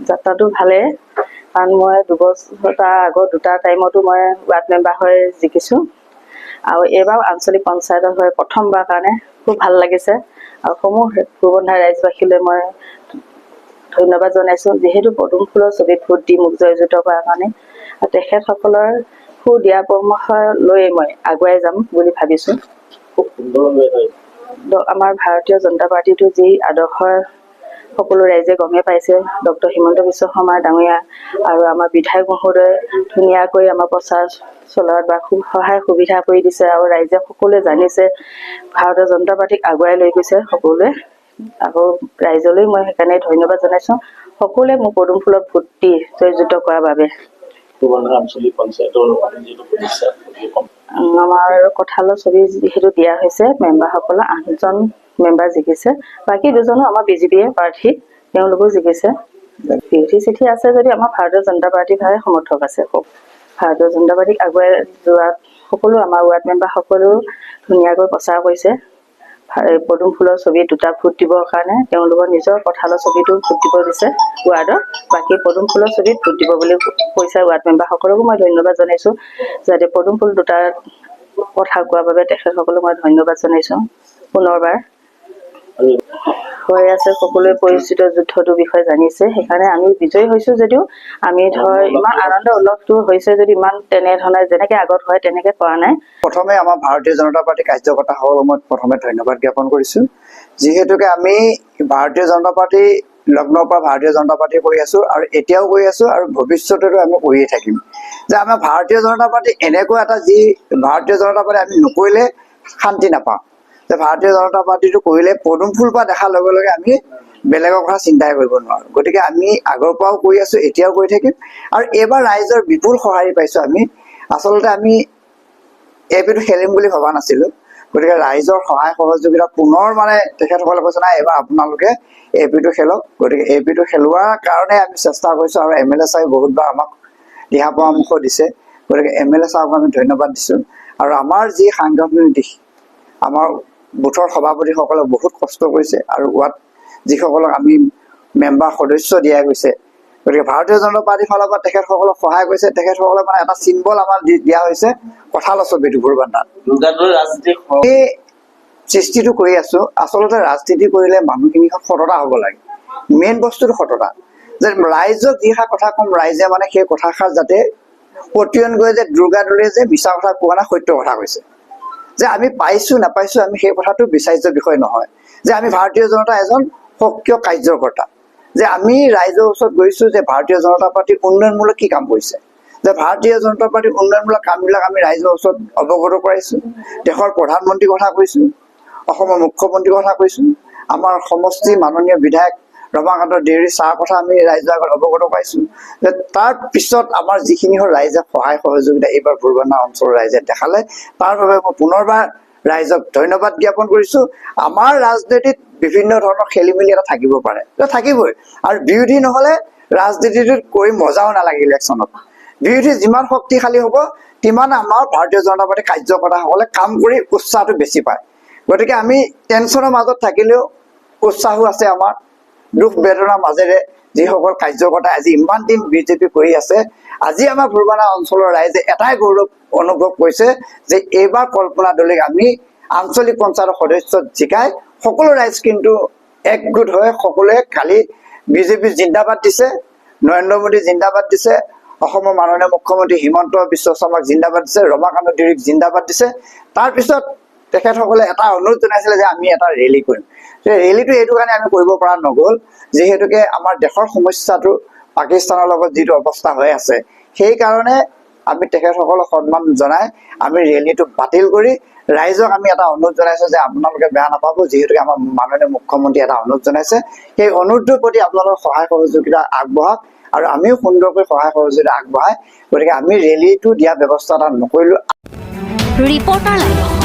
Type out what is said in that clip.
যাত্ৰাটো ভালে, কাৰণ মই 2 বছৰ আগত 2টা টাইমতো মই ৱাৰ্ড মেম্বাৰ হৈ জিকিছোঁ আৰু এইবাৰ আঞ্চলিক পঞ্চায়তৰ হৈ প্ৰথমবাৰ কাৰণে খুব ভাল লাগিছে আৰু সমূহ পূৰ্বন্ধা ৰাইজবাসীলৈ মই ধন্যবাদ জনাইছোঁ, যিহেতু পদুম ফুলৰ ছবিত ভোট দি মোক জয়যুক্ত কৰাৰ কাৰণে। আৰু তেখেতসকলৰ দিয়া পৰামৰ্শ লৈ মই আগুৱাই যাম বুলি ভাবিছোঁ। আমাৰ ভাৰতীয় জনতা পাৰ্টিটো যি আদৰ্শৰ সকলো ৰাইজে গমেই পাইছে, ডক্টৰ হিমন্ত বিশ্ব শৰ্মা ডাঙৰীয়া আৰু আমাৰ বিধায়ক মহোদয়ে ধুনীয়াকৈ আমাৰ প্ৰচাৰ চলোৱাত বা খুব সহায় সুবিধা কৰি দিছে আৰু ৰাইজে সকলোৱে জানিছে ভাৰতীয় জনতা পাৰ্টিক আগুৱাই লৈ গৈছে সকলোৱে। আকৌ ৰাইজলৈ মই সেইকাৰণে ধন্যবাদ জনাইছোঁ, সকলোৱে মোক পদুম ফুলত ভোট দি জয়যুক্ত কৰাৰ বাবে। আমাৰ কঁঠালৰ ছবি যিহেতু দিয়া হৈছে, মেম্বাৰসকলৰ 8জন মেম্বাৰ জিকিছে, বাকী 2জনো আমাৰ বিজেপিয়ে প্ৰাৰ্থী, তেওঁলোকো জিকিছে। বিৰোধী চিঠি আছে যদি আমাৰ ভাৰতীয় জনতা পাৰ্টিৰ ভাৱে সমৰ্থক আছে। ভাৰতীয় জনতা পাৰ্টিক আগুৱাই যোৱাত সকলো আমাৰ ৱাৰ্ড মেম্বাৰ সকলেও ধুনীয়াকৈ প্ৰচাৰ কৰিছে। পদুম ফুলৰ ছবিত 2টা ভোট দিবৰ কাৰণে তেওঁলোকৰ নিজৰ কঁঠালৰ ছবিটো ভোট দিব দিছে ৱাৰ্ডত, বাকী পদুম ফুলৰ ছবিত ভোট দিব বুলি কৈছে ৱাৰ্ড মেম্বাৰ সকলকো মই ধন্যবাদ জনাইছোঁ। যাতে পদুম ফুল 2টা কথা কোৱাৰ বাবে তেখেতসকলক মই ধন্যবাদ জনাইছোঁ। পুনৰবাৰ হৈ আছে, সকলোৱে পৰিচিত যুদ্ধটোৰ বিষয়ে জানিছে, সেইকাৰণে আমি বিজয়ী হৈছোঁ যদিও আমি ইমান আনন্দ উল্লাসটো হৈছে যদি ইমান তেনেধৰণে যেনেকৈ আগত হয় তেনেকৈ কৰা নাই। প্ৰথমে আমাৰ ভাৰতীয় জনতা পাৰ্টি কাৰ্যকৰ্তাসকলক মই প্ৰথমে ধন্যবাদ জ্ঞাপন কৰিছোঁ, যিহেতুকে আমি ভাৰতীয় জনতা পাৰ্টি লগ্নৰ পৰা ভাৰতীয় জনতা পাৰ্টি কৰি আছোঁ আৰু এতিয়াও কৰি আছোঁ আৰু ভৱিষ্যতেতো আমি কৰিয়ে থাকিম। যে আমাৰ ভাৰতীয় জনতা পাৰ্টি এনেকুৱা এটা যি ভাৰতীয় জনতা পাৰ্টি আমি নকৰিলে শান্তি নাপাওঁ, যে ভাৰতীয় জনতা পাৰ্টিটো কৰিলে পদুম ফুল পৰা দেখাৰ লগে লগে আমি বেলেগৰ কথা চিন্তাই কৰিব নোৱাৰোঁ। গতিকে আমি আগৰ পৰাও কৰি আছোঁ, এতিয়াও কৰি থাকিম আৰু এইবাৰ ৰাইজৰ বিপুল সঁহাৰি পাইছোঁ। আচলতে আমি এপিটো খেলিম বুলি ভবা নাছিলোঁ, গতিকে ৰাইজৰ সহায় সহযোগিতা পুনৰ তেখেতসকলে কৈছে নাই এইবাৰ আপোনালোকে এপিটো খেলক। গতিকে এপিটো খেলোৱাৰ কাৰণে আমি চেষ্টা কৰিছোঁ আৰু MLA চাই বহুতবাৰ আমাক দিহা পৰামৰ্শ দিছে, গতিকে MLA চাহক আমি ধন্যবাদ দিছোঁ। আৰু আমাৰ যি সাংগঠনিক দিশ, আমাৰ বুথৰ সভাপতিসকলে বহুত কষ্ট কৰিছে আৰু ৱাৰ্ড যিসকলক আমি মেম্বাৰ সদস্য দিয়া গৈছে, গতিকে ভাৰতীয় জনতা পাৰ্টিৰ ফালৰ পৰা তেখেতসকলক সহায় কৰিছে। তেখেতসকলে এটা চিম্বল আমাৰ দিয়া হৈছে কঁঠালৰ ছবিটো ভোৰবান্ধাত। এই সৃষ্টিটো কৰি আছোঁ। আচলতে ৰাজনীতি কৰিলে মানুহখিনি সততা হ'ব লাগে, মেইন বস্তুটো সততা, যে ৰাইজক যিষাৰ কথা ক'ম ৰাইজে সেই কথাষাৰ যাতে প্ৰতিয়ন কৰে, যে দুৰ্গাদৌৰে যে মিছা কথা কোৱা নাই সত্য কথা কৈছে, যে আমি পাইছোঁ নাপাইছোঁ আমি সেই কথাটো বিচাৰ্য বিষয় নহয়, যে আমি ভাৰতীয় জনতা এজন সক্ৰিয় কাৰ্যকৰ্তা, যে আমি ৰাইজৰ ওচৰত গৈছোঁ যে ভাৰতীয় জনতা পাৰ্টিৰ উন্নয়নমূলক কি কাম কৰিছে, যে ভাৰতীয় জনতা পাৰ্টিৰ উন্নয়নমূলক কামবিলাক আমি ৰাইজৰ ওচৰত অৱগত কৰাইছোঁ। দেশৰ প্ৰধানমন্ত্ৰীৰ কথা কৈছোঁ, অসমৰ মুখ্যমন্ত্ৰীৰ কথা কৈছোঁ, আমাৰ সমষ্টি মাননীয় বিধায়ক ৰমাকান্ত দেউৰী ছাৰৰ কথা আমি ৰাইজৰ আগত অৱগত পাইছোঁ। যে তাৰ পিছত আমাৰ যিখিনি হ'ল ৰাইজে সহায় সহযোগিতা এইবাৰ ভোৰবান্ধা অঞ্চলৰ ৰাইজে দেখালে, তাৰ বাবে মই পুনৰবাৰ ৰাইজক ধন্যবাদ জ্ঞাপন কৰিছোঁ। আমাৰ ৰাজনীতিত বিভিন্ন ধৰণৰ খেলি মেলি এটা থাকিব পাৰে, থাকিবই, আৰু বিৰোধী নহ'লে ৰাজনীতিটোত কৰি মজাও নালাগে। ইলেকশ্যনত বিৰোধী যিমান শক্তিশালী হ'ব সিমান আমাৰ ভাৰতীয় জনতা পাৰ্টিৰ কাৰ্যকৰ্তাসকলে কাম কৰি উৎসাহটো বেছি পায়। গতিকে আমি টেনশ্যনৰ মাজত থাকিলেও উৎসাহো আছে আমাৰ, দুখ বেদনাৰ মাজেৰে যিসকল কাৰ্যকৰ্তাই আজি ইমান দিন বিজেপি কৰি আছে, আজি আমাৰ ভোৰবান্ধাৰ অঞ্চলৰ ৰাইজে এটাই গৌৰৱ অনুভৱ কৰিছে যে এইবাৰ কল্পনা দলিক আমি আঞ্চলিক পঞ্চায়তৰ সদস্য জিকাই সকলো ৰাইজ কিন্তু একগোট হৈ সকলোৱে কালি বিজেপি জিন্দাবাদ দিছে, নৰেন্দ্ৰ মোদী জিন্দাবাদ দিছে, অসমৰ মাননীয় মুখ্যমন্ত্ৰী হিমন্ত বিশ্ব শৰ্মাক জিন্দাবাদ দিছে, ৰমাকান্ত দেউৰীক জিন্দাবাদ দিছে। তাৰপিছত তেখেতসকলে এটা অনুৰোধ জনাইছিলে যে আমি এটা ৰেলী কৰিম। ৰেলীটো এইটো কাৰণে আমি কৰিব পৰা নগ'ল, যিহেতুকে আমাৰ দেশৰ সমস্যাটো পাকিস্তানৰ লগত যিটো অৱস্থা হৈ আছে, সেইকাৰণে আমি তেখেতসকলক সন্মান জনাই আমি ৰেলীটো বাতিল কৰি ৰাইজক আমি এটা অনুৰোধ জনাইছোঁ যে আপোনালোকে বেয়া নাপাব, যিহেতুকে আমাৰ মাননীয় মুখ্যমন্ত্ৰী এটা অনুৰোধ জনাইছে, সেই অনুৰোধটোৰ প্ৰতি আপোনালোকৰ সহায় সহযোগিতা আগবঢ়াওক আৰু আমিও সুন্দৰকৈ সহায় সহযোগিতা আগবঢ়াই, গতিকে আমি ৰেলীটো দিয়া ব্যৱস্থা এটা নকৰিলোঁ। Reporter live.